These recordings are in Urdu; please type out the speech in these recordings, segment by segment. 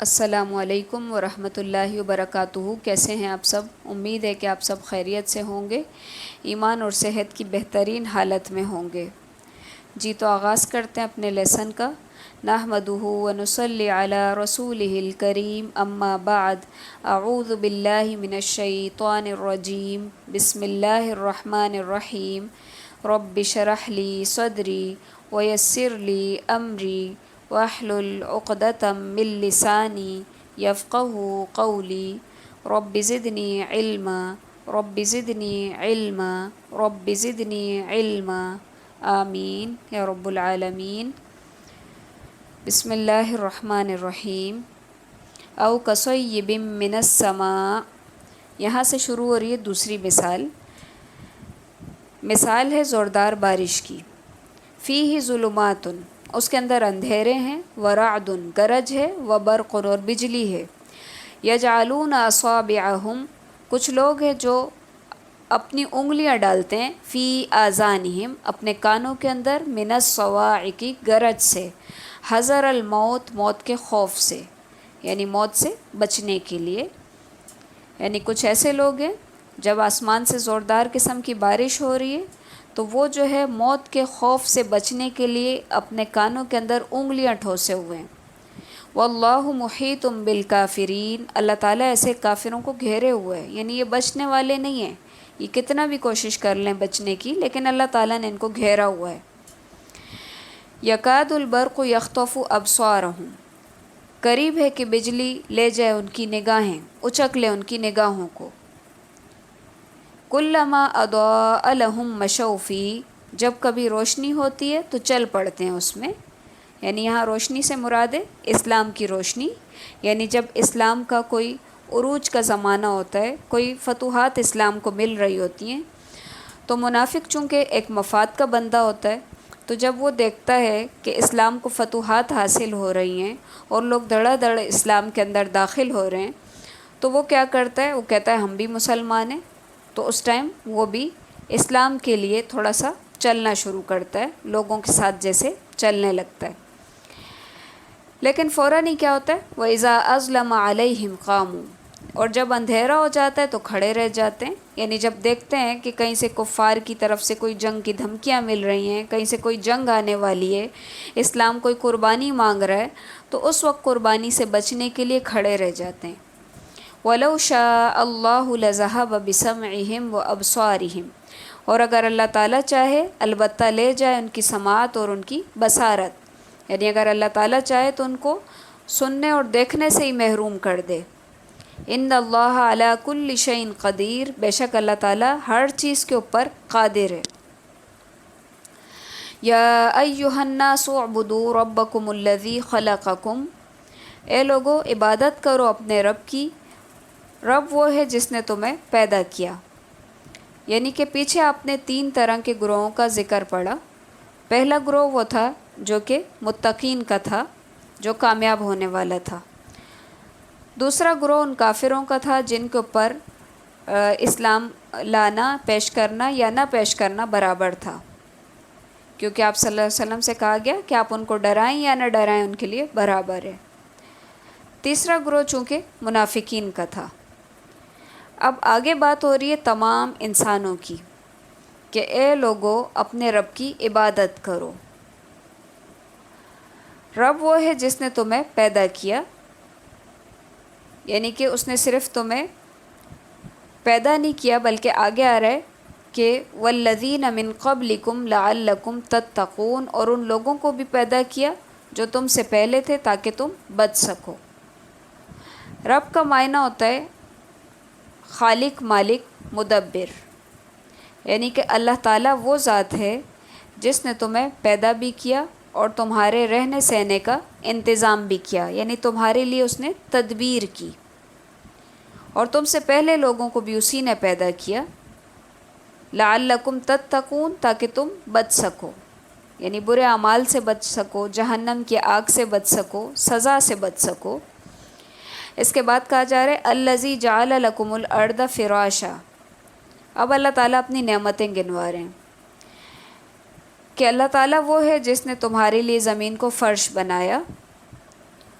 السلام علیکم ورحمۃ اللہ وبرکاتہ۔ کیسے ہیں آپ سب؟ امید ہے کہ آپ سب خیریت سے ہوں گے، ایمان اور صحت کی بہترین حالت میں ہوں گے۔ جی تو آغاز کرتے ہیں اپنے لیسن کا۔ نحمدہ ونصلی علی رسولہ الکریم، اما بعد، اعوذ باللہ من الشیطان الرجیم، بسم اللہ الرحمن الرحیم۔ رب اشرح لی صدری ویسر لی امری واحلل عقدۃ من لسانی یفقہوا قولی۔ رب زدنی علما، رب زدنی علما، رب زدنی علما، آمین یا رب العالمین۔ بسم اللہ الرحمن الرحیم۔ او کصیب من السماء، یہاں سے شروع ہو رہی ہے دوسری مثال۔ مثال ہے زوردار بارش کی۔ فیہ ظلمات، اس کے اندر اندھیرے ہیں، ورعد، گرج ہے، وبرق، اور بجلی ہے۔ یجعلون اصابعہم، کچھ لوگ ہیں جو اپنی انگلیاں ڈالتے ہیں، فی آذانہم، اپنے کانوں کے اندر، من الصواعق، گرج سے، حذر الموت، موت کے خوف سے، یعنی موت سے بچنے کے لیے۔ یعنی کچھ ایسے لوگ ہیں جب آسمان سے زوردار قسم کی بارش ہو رہی ہے تو وہ جو ہے موت کے خوف سے بچنے کے لیے اپنے کانوں کے اندر انگلیاں ٹھوسے ہوئے ہیں۔ واللہ محیط بالکافرین، اللہ تعالیٰ ایسے کافروں کو گھیرے ہوئے ہیں، یعنی یہ بچنے والے نہیں ہیں، یہ کتنا بھی کوشش کر لیں بچنے کی، لیکن اللہ تعالیٰ نے ان کو گھیرا ہوا ہے۔ یکاد البرق یخطف ابصارہم، قریب ہے کہ بجلی لے جائے ان کی نگاہیں، اچک لے ان کی نگاہوں کو۔ کلما اضاء لہم مشوا فیہ، جب کبھی روشنی ہوتی ہے تو چل پڑتے ہیں اس میں۔ یعنی یہاں روشنی سے مراد ہے اسلام کی روشنی، یعنی جب اسلام کا کوئی عروج کا زمانہ ہوتا ہے، کوئی فتوحات اسلام کو مل رہی ہوتی ہیں، تو منافق چونکہ ایک مفاد کا بندہ ہوتا ہے، تو جب وہ دیکھتا ہے کہ اسلام کو فتوحات حاصل ہو رہی ہیں اور لوگ دھڑا دھڑ اسلام کے اندر داخل ہو رہے ہیں، تو وہ کیا کرتا ہے؟ وہ کہتا ہے ہم بھی مسلمان ہیں، تو اس ٹائم وہ بھی اسلام کے لیے تھوڑا سا چلنا شروع کرتا ہے، لوگوں کے ساتھ جیسے چلنے لگتا ہے۔ لیکن فوراً ہی کیا ہوتا ہے؟ وَإِذَا أَظْلَمَ عَلَيْهِمْ قَامُوا، اور جب اندھیرا ہو جاتا ہے تو کھڑے رہ جاتے ہیں۔ یعنی جب دیکھتے ہیں کہ کہیں سے کفار کی طرف سے کوئی جنگ کی دھمکیاں مل رہی ہیں، کہیں سے کوئی جنگ آنے والی ہے، اسلام کوئی قربانی مانگ رہا ہے، تو اس وقت قربانی سے بچنے کے لیے کھڑے رہ جاتے ہیں۔ وَلَوْ شَاءَ اللَّهُ لَذَهَبَ بِسَمْعِهِمْ وَأَبْصَارِهِمْ، اور اگر اللہ تعالیٰ چاہے البتہ لے جائے ان کی سماعت اور ان کی بصارت، یعنی اگر اللہ تعالیٰ چاہے تو ان کو سننے اور دیکھنے سے ہی محروم کر دے۔ ان اللہ علی کل شیء قدیر، بے شک اللہ تعالیٰ ہر چیز کے اوپر قادر ہے۔ یا ایھا الناس اعبدوا ربکم الذی خلقکم، اے لوگو عبادت کرو اپنے رب کی، رب وہ ہے جس نے تمہیں پیدا کیا۔ یعنی کہ پیچھے آپ نے 3 طرح کے گروہوں کا ذکر پڑھا۔ پہلا گروہ وہ تھا جو کہ متقین کا تھا، جو کامیاب ہونے والا تھا۔ دوسرا گروہ ان کافروں کا تھا جن کے اوپر اسلام لانا، پیش کرنا یا نہ پیش کرنا برابر تھا، کیونکہ آپ صلی اللہ علیہ وسلم سے کہا گیا کہ آپ ان کو ڈرائیں یا نہ ڈرائیں ان کے لیے برابر ہے۔ تیسرا گروہ چونکہ منافقین کا تھا۔ اب آگے بات ہو رہی ہے تمام انسانوں کی کہ اے لوگو اپنے رب کی عبادت کرو۔ رب وہ ہے جس نے تمہیں پیدا کیا، یعنی کہ اس نے صرف تمہیں پیدا نہیں کیا بلکہ آگے آ رہا ہے کہ والذین من قبلکم لعلکم تتقون، اور ان لوگوں کو بھی پیدا کیا جو تم سے پہلے تھے تاکہ تم بچ سکو۔ رب کا معنی ہوتا ہے خالق، مالک، مدبر، یعنی کہ اللہ تعالیٰ وہ ذات ہے جس نے تمہیں پیدا بھی کیا اور تمہارے رہنے سہنے کا انتظام بھی کیا، یعنی تمہارے لیے اس نے تدبیر کی، اور تم سے پہلے لوگوں کو بھی اسی نے پیدا کیا۔ لعلکم تتقون، تاکہ تم بچ سکو، یعنی برے اعمال سے بچ سکو، جہنم کی آگ سے بچ سکو، سزا سے بچ سکو۔ اس کے بعد کہا جا رہا ہے الذی جعل لکم الارض فراشا، اب اللہ تعالیٰ اپنی نعمتیں گنوا رہے ہیں کہ اللہ تعالیٰ وہ ہے جس نے تمہارے لیے زمین کو فرش بنایا۔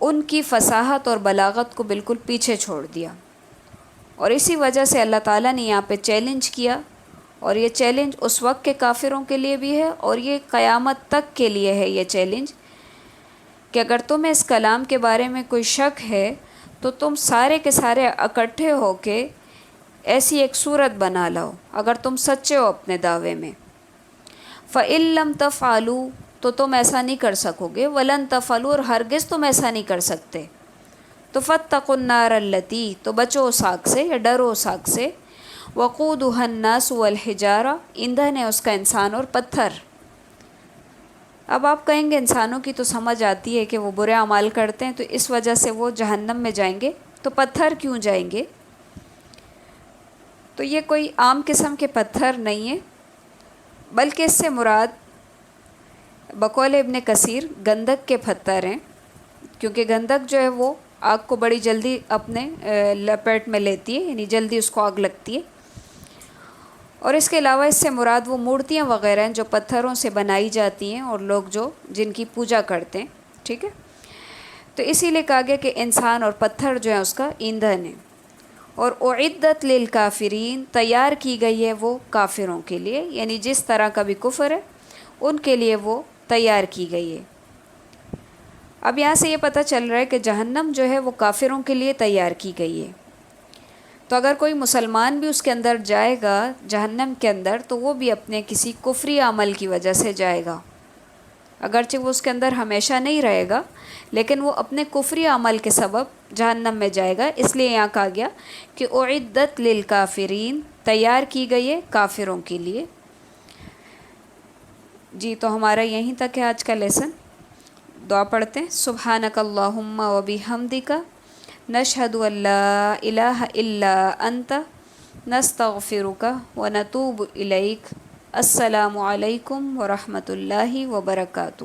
ان کی فصاحت اور بلاغت کو بالکل پیچھے چھوڑ دیا، اور اسی وجہ سے اللہ تعالیٰ نے یہاں پہ چیلنج کیا، اور یہ چیلنج اس وقت کے کافروں کے لیے بھی ہے اور یہ قیامت تک کے لیے ہے یہ چیلنج، کہ اگر تمہیں اس کلام کے بارے میں کوئی شک ہے تو تم سارے کے سارے اکٹھے ہو کے ایسی ایک صورت بنا لاؤ اگر تم سچے ہو اپنے دعوے میں۔ فَإِن لَّمْ تَفْعَلُوا، تو تم ایسا نہیں کر سکو گے، وَلَن تَفْعَلُوا، اور ہرگز تم ایسا نہیں کر سکتے، تو فَاتَّقُوا النَّارَ الَّتِي، تو بچو اس آگ سے یا ڈرو اس آگ سے، وَقُودُهَا النَّاسُ وَالْحِجَارَةُ، ایندھن ہے اس کا انسان اور پتھر۔ اب آپ کہیں گے انسانوں کی تو سمجھ آتی ہے کہ وہ برے اعمال کرتے ہیں تو اس وجہ سے وہ جہنم میں جائیں گے، تو پتھر کیوں جائیں گے؟ تو یہ کوئی عام قسم کے پتھر نہیں ہے، بلکہ اس سے مراد بقول ابن کثیر گندک کے پتھر ہیں، کیونکہ گندک جو ہے وہ آگ کو بڑی جلدی اپنے لپیٹ میں لیتی ہے، یعنی جلدی اس کو آگ لگتی ہے۔ اور اس کے علاوہ اس سے مراد وہ مورتیاں وغیرہ ہیں جو پتھروں سے بنائی جاتی ہیں اور لوگ جو جن کی پوجا کرتے ہیں، ٹھیک ہے؟ تو اسی لیے کہا گیا کہ انسان اور پتھر جو ہیں اس کا ایندھن ہے۔ اور اعدت للکافرین، تیار کی گئی ہے وہ کافروں کے لیے، یعنی جس طرح کا بھی کفر ہے ان کے لیے وہ تیار کی گئی ہے۔ اب یہاں سے یہ پتہ چل رہا ہے کہ جہنم جو ہے وہ کافروں کے لیے تیار کی گئی ہے، تو اگر کوئی مسلمان بھی اس کے اندر جائے گا جہنم کے اندر تو وہ بھی اپنے کسی کفری عمل کی وجہ سے جائے گا، اگرچہ وہ اس کے اندر ہمیشہ نہیں رہے گا لیکن وہ اپنے کفری عمل کے سبب جہنم میں جائے گا۔ اس لیے یہاں کہا گیا کہ اعدت للکافرین، تیار کی گئی ہے کافروں کے لیے۔ جی تو ہمارا یہیں تک ہے آج کا لیسن، دعا پڑھتے ہیں۔ سبحانک اللہم و بحمدک، نشہد ان لا الہ الا انت، نستغفرک و نتوب الیک۔ السلام علیکم ورحمۃ اللہ وبرکاتہ۔